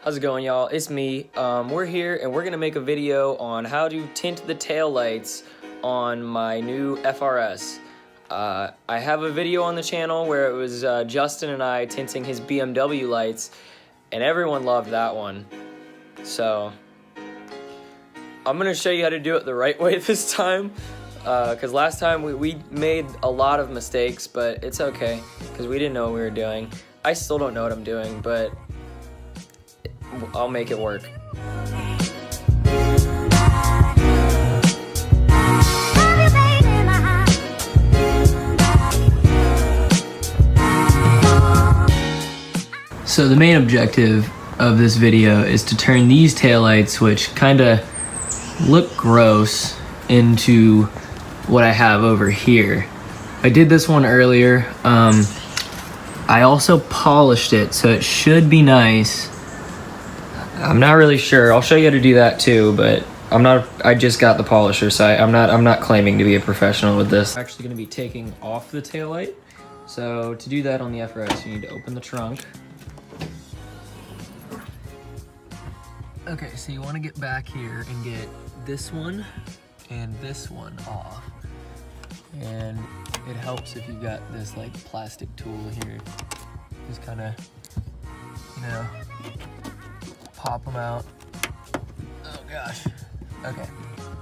How's it going, y'all? It's me. We're here and we're gonna make a video on how to tint the taillights on my new FRS. I have a video on the channel where it was Justin and I tinting his BMW lights, and everyone loved that one. So I'm gonna show you how to do it the right way this time, because last time we made a lot of mistakes, but it's okay because we didn't know what we were doing. I still don't know what I'm doing, but I'll make it work. So the main objective of this video is to turn these taillights, which kind of look gross, into what I have over here. I did this one earlier. I also polished it, so it should be nice. I'm not really sure. I'll show you how to do that too, but I just got the polisher, so I'm not claiming to be a professional with this. I'm actually gonna be taking off the taillight. So to do that on the FRS, you need to open the trunk. Okay, so you wanna get back here and get this one and this one off. And it helps if you've got this like plastic tool here. Just kinda, you know, pop them out. Oh gosh. Okay.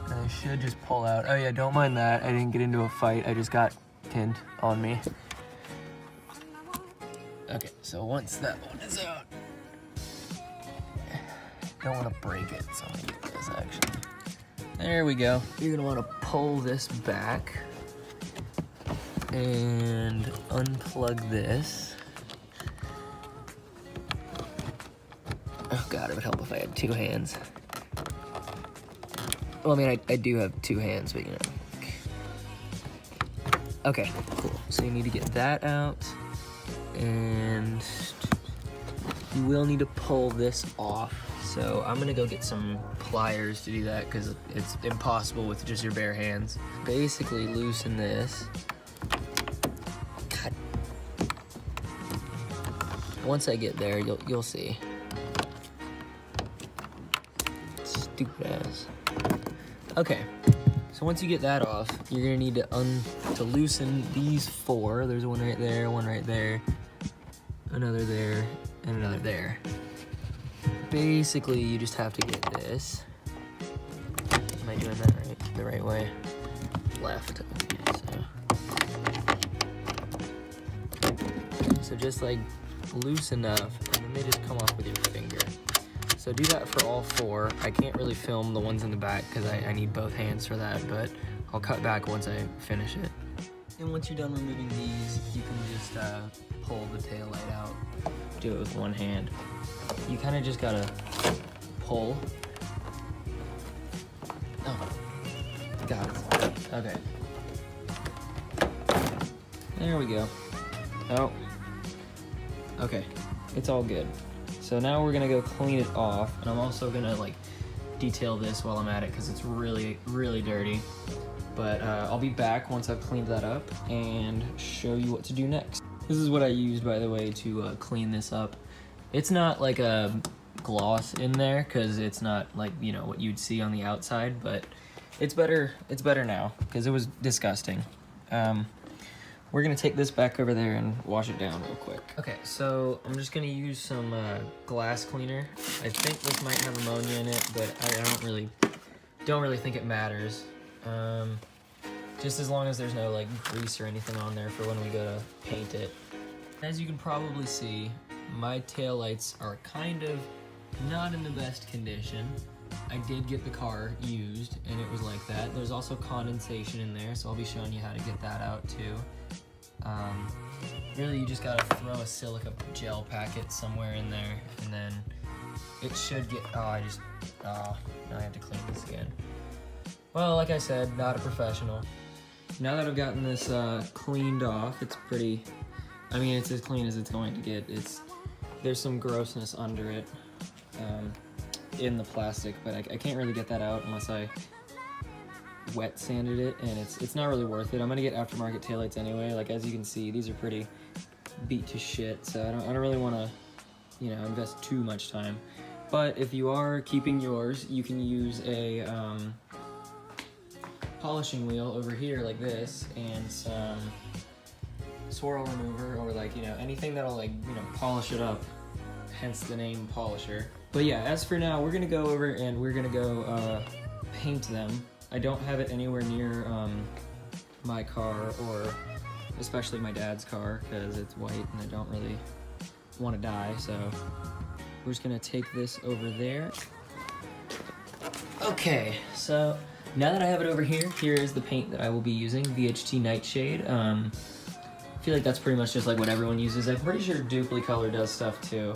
And they should just pull out. Oh yeah, don't mind that. I didn't get into a fight. I just got tint on me. Okay, so once that one is out, don't want to break it, so I'm gonna get this actually. There we go. You're gonna want to pull this back and unplug this. Oh god, it would help if I had two hands. Well, I mean, I do have two hands, but you know. Okay, cool. So you need to get that out, and you will need to pull this off. So I'm gonna go get some pliers to do that because it's impossible with just your bare hands. Basically loosen this. God. Once I get there, you'll see. Stupid ass. Okay, so once you get that off, you're gonna need to loosen these four. There's one right there, another there, and another there. Basically, you just have to get this. Am I doing that right? The right way? Left. So just like loose enough, and then they just come off with your finger. So do that for all four. I can't really film the ones in the back because I need both hands for that, but I'll cut back once I finish it. And once you're done removing these, you can just pull the tail light out. Do it with one hand. You kind of just gotta pull. Oh, got it. Okay. There we go. Oh. Okay, it's all good. So now we're gonna go clean it off, and I'm also gonna like detail this while I'm at it because it's really, really dirty. But I'll be back once I've cleaned that up and show you what to do next. This is what I used, by the way, to clean this up. It's not like a gloss in there because it's not like, you know, what you'd see on the outside, but it's better now because it was disgusting. We're gonna take this back over there and wash it down real quick. Okay, so I'm just gonna use some glass cleaner. I think this might have ammonia in it, but I don't really think it matters. Just as long as there's no like grease or anything on there for when we go to paint it. As you can probably see, my taillights are kind of not in the best condition. I did get the car used and it was like that. There's also condensation in there, so I'll be showing you how to get that out too. Really you just gotta throw a silica gel packet somewhere in there and then it should get, now I have to clean this again. Well, like I said, not a professional. Now that I've gotten this cleaned off, it's pretty, I mean, it's as clean as it's going to get. There's some grossness under it in the plastic, but I can't really get that out unless I wet sanded it, and it's not really worth it. I'm gonna get aftermarket taillights anyway. Like, as you can see, these are pretty beat to shit, so I don't really want to, you know, invest too much time. But if you are keeping yours, you can use a polishing wheel over here like this, and some swirl remover, or like, you know, anything that'll like, you know, polish it up, hence the name polisher. But yeah, as for now, we're gonna go over and we're gonna go paint them. I don't have it anywhere near my car, or especially my dad's car, because it's white and I don't really want to die, so we're just gonna take this over there. Okay, so now that I have it over here, here is the paint that I will be using, VHT Nightshade. I feel like that's pretty much just like what everyone uses. I'm pretty sure Dupli-Color does stuff too.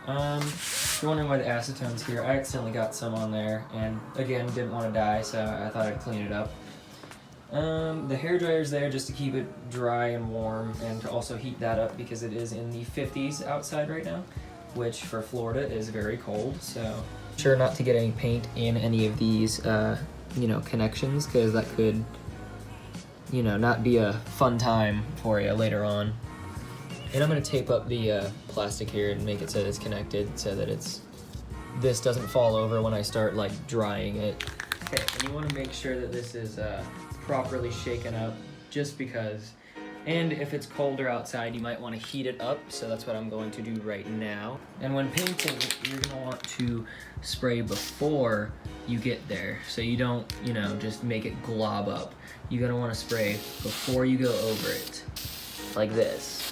If you're wondering why the acetone's here, I accidentally got some on there, and again, didn't want to die, so I thought I'd clean it up. The hairdryer's there just to keep it dry and warm, and to also heat that up because it is in the 50s outside right now, which for Florida is very cold, so sure not to get any paint in any of these, you know, connections, because that could, you know, not be a fun time for you later on. And I'm gonna tape up the plastic here and make it so that it's connected, so that this doesn't fall over when I start like drying it. Okay, and you wanna make sure that this is properly shaken up, just because. And if it's colder outside, you might want to heat it up, so that's what I'm going to do right now. And when painting, you're going to want to spray before you get there, so you don't, you know, just make it glob up. You're going to want to spray before you go over it, like this.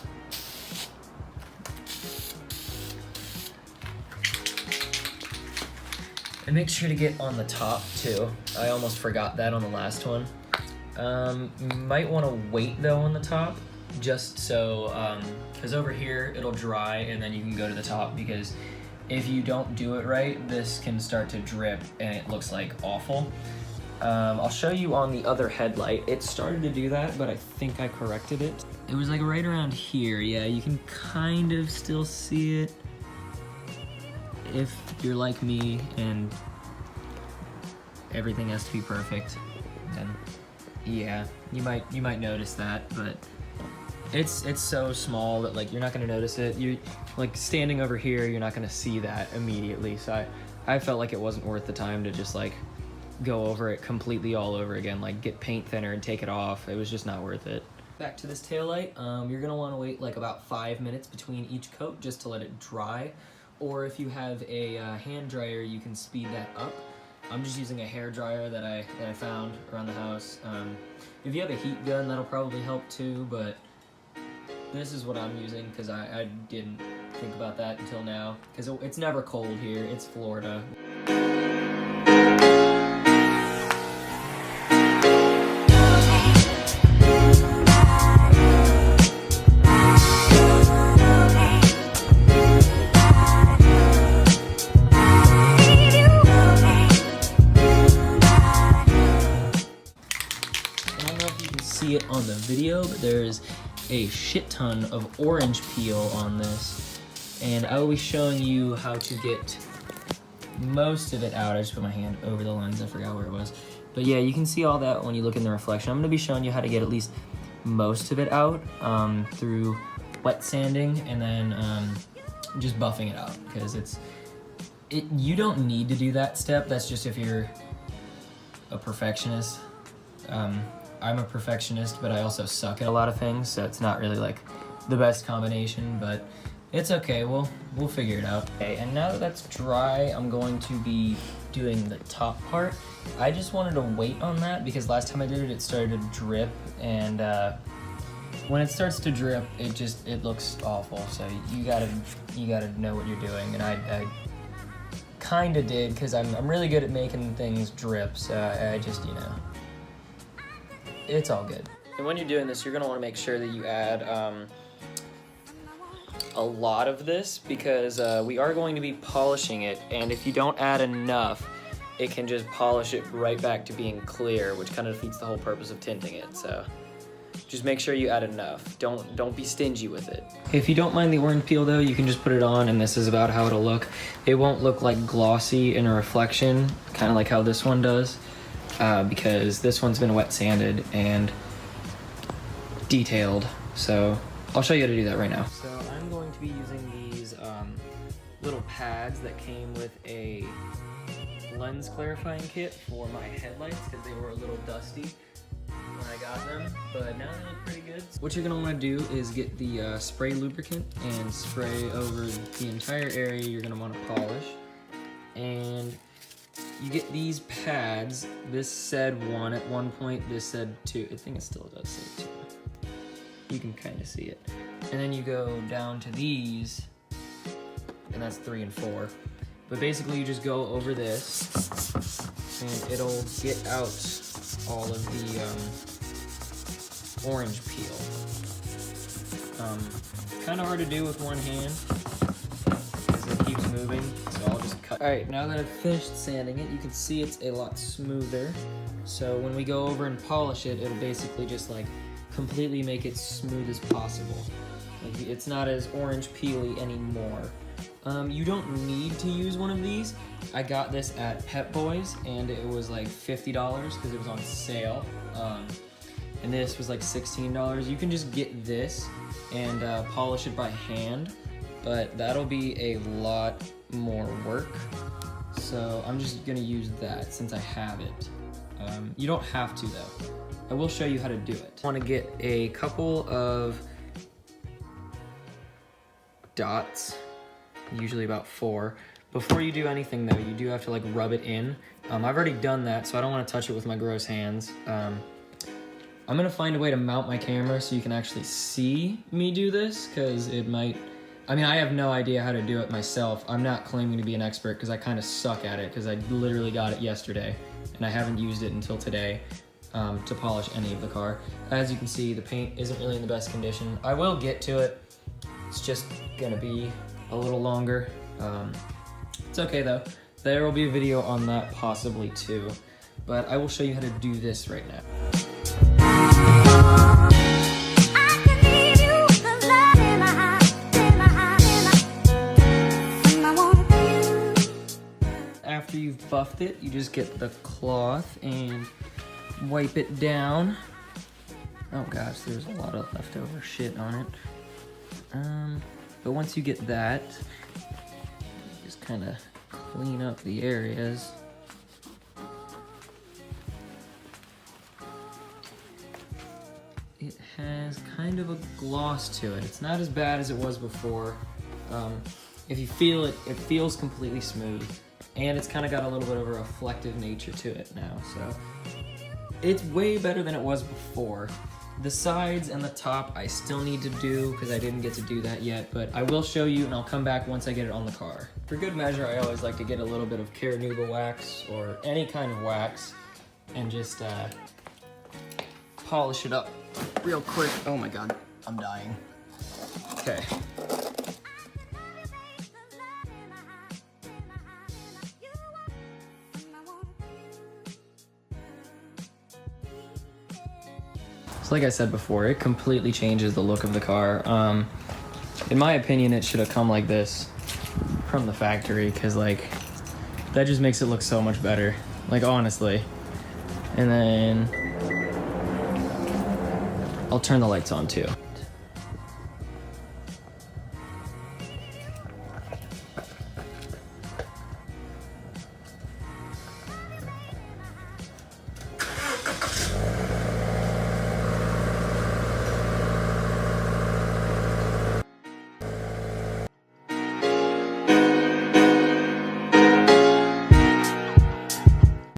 And make sure to get on the top too. I almost forgot that on the last one. You might want to wait though on the top, just so, because over here it'll dry and then you can go to the top, because if you don't do it right, this can start to drip and it looks like awful. I'll show you on the other headlight. It started to do that, but I think I corrected it. It was like right around here. Yeah, you can kind of still see it if you're like me and everything has to be perfect. Then yeah, you might notice that, but it's so small that like you're not gonna notice it. You like standing over here, you're not gonna see that immediately. So I felt like it wasn't worth the time to just like go over it completely all over again, like get paint thinner and take it off. It was just not worth it. Back to this taillight, you're gonna want to wait like about 5 minutes between each coat just to let it dry, or if you have a hand dryer, you can speed that up. I'm just using a hair dryer that I found around the house. If you have a heat gun, that'll probably help too, but this is what I'm using because I didn't think about that until now, because it's never cold here. It's Florida. See it on the video, but there's a shit ton of orange peel on this, and I will be showing you how to get most of it out. I just put my hand over the lens, I forgot where it was, but yeah, you can see all that when you look in the reflection. I'm going to be showing you how to get at least most of it out through wet sanding and then just buffing it out, because you don't need to do that step. That's just if you're a perfectionist. I'm a perfectionist, but I also suck at a lot of things, so it's not really like the best combination, but it's okay, we'll figure it out. Okay, and now that that's dry, I'm going to be doing the top part. I just wanted to wait on that because last time I did it, it started to drip, and when it starts to drip, it looks awful, so you gotta know what you're doing, and I kinda did, because I'm really good at making things drip, so I just, you know, it's all good. And when you're doing this, you're gonna wanna make sure that you add a lot of this, because we are going to be polishing it, and if you don't add enough, it can just polish it right back to being clear, which kind of defeats the whole purpose of tinting it, so just make sure you add enough. Don't be stingy with it. If you don't mind the orange peel though, you can just put it on, and this is about how it'll look. It won't look like glossy in a reflection, kind of like how this one does. Because this one's been wet sanded and detailed, so I'll show you how to do that right now. So I'm going to be using these little pads that came with a lens clarifying kit for my headlights because they were a little dusty when I got them, but now they look pretty good. What you're gonna wanna do is get the spray lubricant and spray over the entire area you're gonna wanna polish. And you get these pads. This said 1 at one point, this said 2. I think it still does say 2. You can kind of see it. And then you go down to these, and that's 3 and 4. But basically you just go over this, and it'll get out all of the orange peel. Kind of hard to do with one hand, because it keeps moving, so I'll just cut. Alright, now that I've finished sanding it, you can see it's a lot smoother. So when we go over and polish it, it'll basically just like completely make it smooth as possible. Like, it's not as orange peely anymore. You don't need to use one of these. I got this at Pep Boys and it was like $50 because it was on sale. And this was like $16. You can just get this and polish it by hand, but that'll be a lot more work. So I'm just gonna use that since I have it. You don't have to though. I will show you how to do it. I wanna get a couple of dots, usually about 4. Before you do anything though, you do have to like rub it in. I've already done that, so I don't want to touch it with my gross hands. I'm gonna find a way to mount my camera so you can actually see me do this, because it might, I mean, I have no idea how to do it myself. I'm not claiming to be an expert because I kind of suck at it, because I literally got it yesterday and I haven't used it until today to polish any of the car. As you can see, the paint isn't really in the best condition. I will get to it. It's just gonna be a little longer. It's okay though. There will be a video on that possibly too, but I will show you how to do this right now. After you've buffed it, you just get the cloth and wipe it down. Oh gosh, there's a lot of leftover shit on it. But once you get that, just kind of clean up the areas. It has kind of a gloss to it. It's not as bad as it was before. If you feel it, it feels completely smooth. And it's kind of got a little bit of a reflective nature to it now. So it's way better than it was before. The sides and the top I still need to do because I didn't get to do that yet, but I will show you and I'll come back once I get it on the car. For good measure, I always like to get a little bit of Carnauba wax or any kind of wax and just polish it up real quick. Oh my God, I'm dying. Okay. So like I said before, it completely changes the look of the car. In my opinion, it should have come like this from the factory, because like that just makes it look so much better, like honestly. And then I'll turn the lights on too.